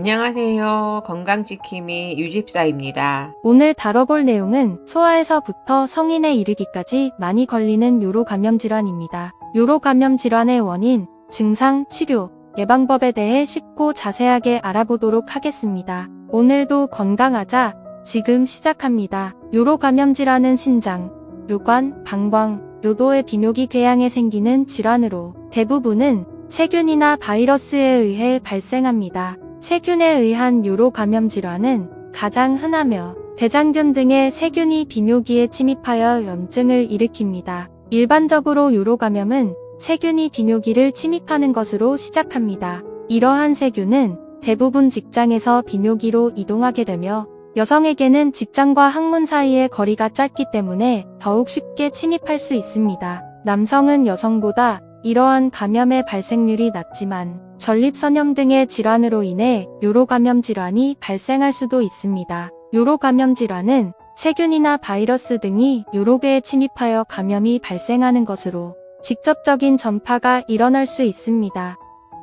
안녕하세요. 건강지킴이 유집사입니다. 오늘 다뤄볼 내용은 소아에서부터 성인에 이르기까지 많이 걸리는 요로 감염 질환입니다. 요로 감염 질환의 원인, 증상, 치료, 예방법에 대해 쉽고 자세하게 알아보도록 하겠습니다. 오늘도 건강하자 지금 시작합니다. 요로 감염 질환은 신장, 요관, 방광, 요도의 비뇨기 궤양에 생기는 질환으로 대부분은 세균이나 바이러스에 의해 발생합니다. 세균에 의한 요로 감염 질환은 가장 흔하며 대장균 등의 세균이 비뇨기에 침입하여 염증을 일으킵니다. 일반적으로 요로 감염은 세균이 비뇨기를 침입하는 것으로 시작합니다. 이러한 세균은 대부분 직장에서 비뇨기로 이동하게 되며 여성에게는 직장과 항문 사이의 거리가 짧기 때문에 더욱 쉽게 침입할 수 있습니다. 남성은 여성보다 이러한 감염의 발생률이 낮지만 전립선염 등의 질환으로 인해 요로 감염 질환이 발생할 수도 있습니다. 요로 감염 질환은 세균이나 바이러스 등이 요로궤에 침입하여 감염이 발생하는 것으로 직접적인 전파가 일어날 수 있습니다.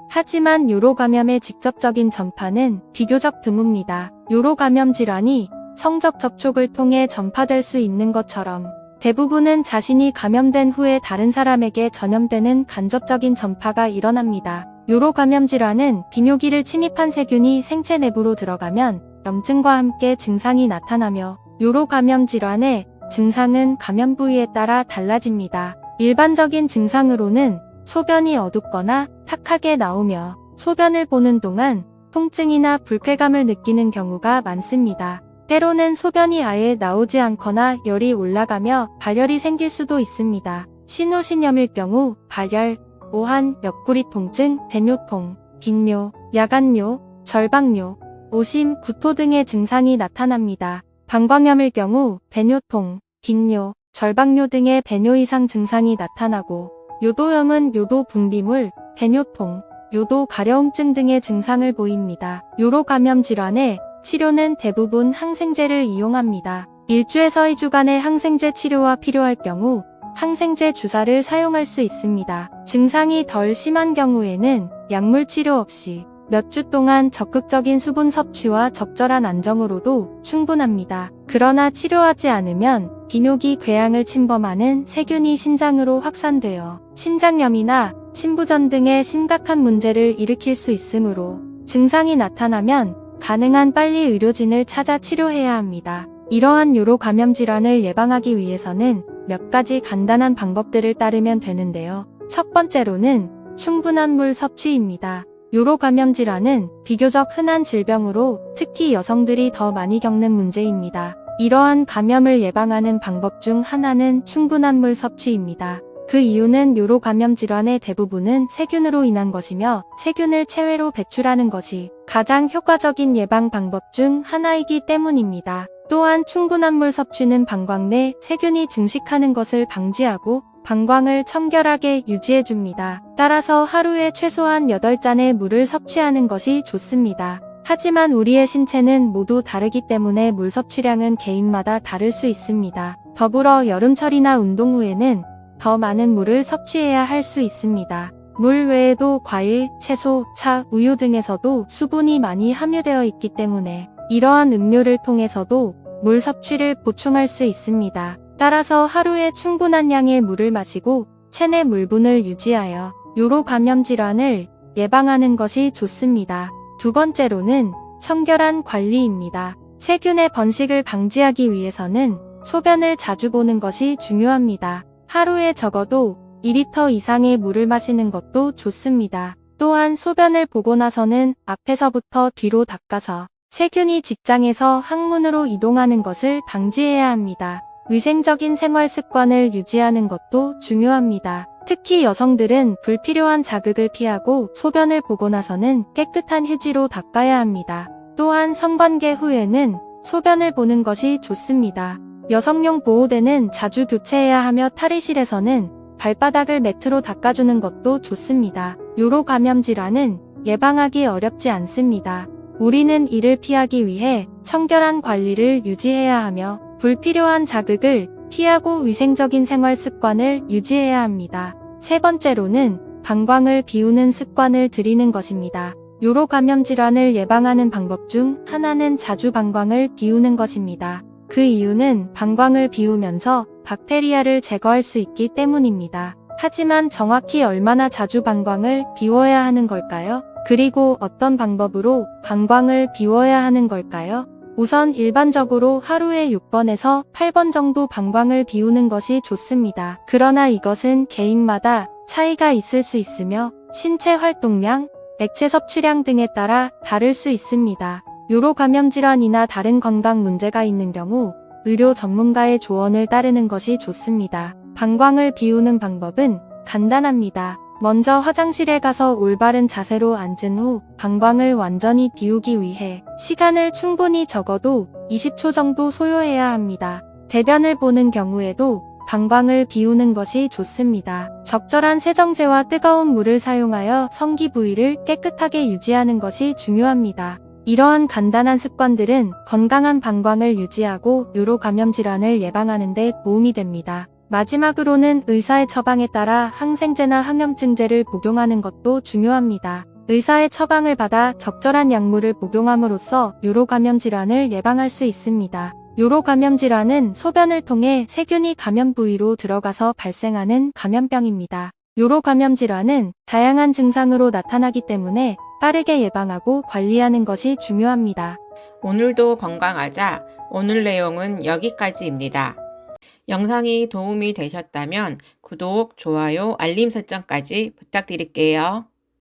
하지만 요로 감염의 직접적인 전파는 비교적 드뭅니다. 요로 감염 질환이 성적 접촉을 통해 전파될 수 있는 것처럼 대부분은 자신이 감염된 후에 다른 사람에게 전염되는 간접적인 전파가 일어납니다. 요로 감염 질환은 비뇨기를 침입한 세균이 생체 내부로 들어가면 염증과 함께 증상이 나타나며 요로 감염 질환의 증상은 감염 부위에 따라 달라집니다. 일반적인 증상으로는 소변이 어둡거나 탁하게 나오며 소변을 보는 동안 통증이나 불쾌감을 느끼는 경우가 많습니다. 때로는 소변이 아예 나오지 않거나 열이 올라가며 발열이 생길 수도 있습니다. 신우신염일 경우 발열, 오한, 옆구리 통증, 배뇨통, 빈뇨, 야간뇨, 절박뇨, 오심, 구토 등의 증상이 나타납니다. 방광염일 경우 배뇨통, 빈뇨, 절박뇨 등의 배뇨 이상 증상이 나타나고 요도염은 요도 분비물, 배뇨통, 요도 가려움증 등의 증상을 보입니다. 요로 감염 질환의 치료는 대부분 항생제를 이용합니다. 1주에서 2주간의 항생제 치료가 필요할 경우 항생제 주사를 사용할 수 있습니다. 증상이 덜 심한 경우에는 약물 치료 없이 몇 주 동안 적극적인 수분 섭취와 적절한 안정으로도 충분합니다. 그러나 치료하지 않으면 비뇨기 궤양을 침범하는 세균이 신장으로 확산되어 신장염이나 신부전 등의 심각한 문제를 일으킬 수 있으므로 증상이 나타나면 가능한 빨리 의료진을 찾아 치료해야 합니다. 이러한 요로 감염 질환을 예방하기 위해서는 몇 가지 간단한 방법들을 따르면 되는데요. 첫 번째로는 충분한 물 섭취입니다. 요로 감염 질환은 비교적 흔한 질병으로 특히 여성들이 더 많이 겪는 문제입니다. 이러한 감염을 예방하는 방법 중 하나는 충분한 물 섭취입니다. 그 이유는 요로 감염 질환의 대부분은 세균으로 인한 것이며 세균을 체외로 배출하는 것이 가장 효과적인 예방 방법 중 하나이기 때문입니다. 또한 충분한 물 섭취는 방광 내 세균이 증식하는 것을 방지하고 방광을 청결하게 유지해줍니다. 따라서 하루에 최소한 8잔의 물을 섭취하는 것이 좋습니다. 하지만 우리의 신체는 모두 다르기 때문에 물 섭취량은 개인마다 다를 수 있습니다. 더불어 여름철이나 운동 후에는 더 많은 물을 섭취해야 할 수 있습니다. 물 외에도 과일, 채소, 차, 우유 등에서도 수분이 많이 함유되어 있기 때문에 이러한 음료를 통해서도 물 섭취를 보충할 수 있습니다. 따라서 하루에 충분한 양의 물을 마시고 체내 물분을 유지하여 요로 감염 질환을 예방하는 것이 좋습니다. 두 번째로는 청결한 관리입니다. 세균의 번식을 방지하기 위해서는 소변을 자주 보는 것이 중요합니다. 하루에 적어도 2리터 이상의 물을 마시는 것도 좋습니다. 또한 소변을 보고 나서는 앞에서부터 뒤로 닦아서 세균이 직장에서 항문으로 이동하는 것을 방지해야 합니다. 위생적인 생활 습관을 유지하는 것도 중요합니다. 특히 여성들은 불필요한 자극을 피하고 소변을 보고 나서는 깨끗한 휴지로 닦아야 합니다. 또한 성관계 후에는 소변을 보는 것이 좋습니다. 여성용 보호대는 자주 교체해야 하며 탈의실에서는 발바닥을 매트로 닦아주는 것도 좋습니다. 요로 감염 질환은 예방하기 어렵지 않습니다. 우리는 이를 피하기 위해 청결한 관리를 유지해야 하며 불필요한 자극을 피하고 위생적인 생활 습관을 유지해야 합니다. 세 번째로는 방광을 비우는 습관을 들이는 것입니다. 요로 감염 질환을 예방하는 방법 중 하나는 자주 방광을 비우는 것입니다. 그 이유는 방광을 비우면서 박테리아를 제거할 수 있기 때문입니다. 하지만 정확히 얼마나 자주 방광을 비워야 하는 걸까요? 그리고 어떤 방법으로 방광을 비워야 하는 걸까요? 우선 일반적으로 하루에 6번에서 8번 정도 방광을 비우는 것이 좋습니다. 그러나 이것은 개인마다 차이가 있을 수 있으며 신체 활동량, 액체 섭취량 등에 따라 다를 수 있습니다. 요로 감염 질환이나 다른 건강 문제가 있는 경우 의료 전문가의 조언을 따르는 것이 좋습니다. 방광을 비우는 방법은 간단합니다. 먼저 화장실에 가서 올바른 자세로 앉은 후 방광을 완전히 비우기 위해 시간을 충분히 적어도 20초 정도 소요해야 합니다. 대변을 보는 경우에도 방광을 비우는 것이 좋습니다. 적절한 세정제와 뜨거운 물을 사용하여 성기 부위를 깨끗하게 유지하는 것이 중요합니다. 이러한 간단한 습관들은 건강한 방광을 유지하고 요로 감염 질환을 예방하는 데 도움이 됩니다. 마지막으로는 의사의 처방에 따라 항생제나 항염증제를 복용하는 것도 중요합니다. 의사의 처방을 받아 적절한 약물을 복용함으로써 요로 감염 질환을 예방할 수 있습니다. 요로 감염 질환은 소변을 통해 세균이 감염 부위로 들어가서 발생하는 감염병입니다. 요로 감염 질환은 다양한 증상으로 나타나기 때문에 빠르게 예방하고 관리하는 것이 중요합니다. 오늘도 건강하자. 오늘 내용은 여기까지입니다. 영상이 도움이 되셨다면 구독, 좋아요, 알림 설정까지 부탁드릴게요.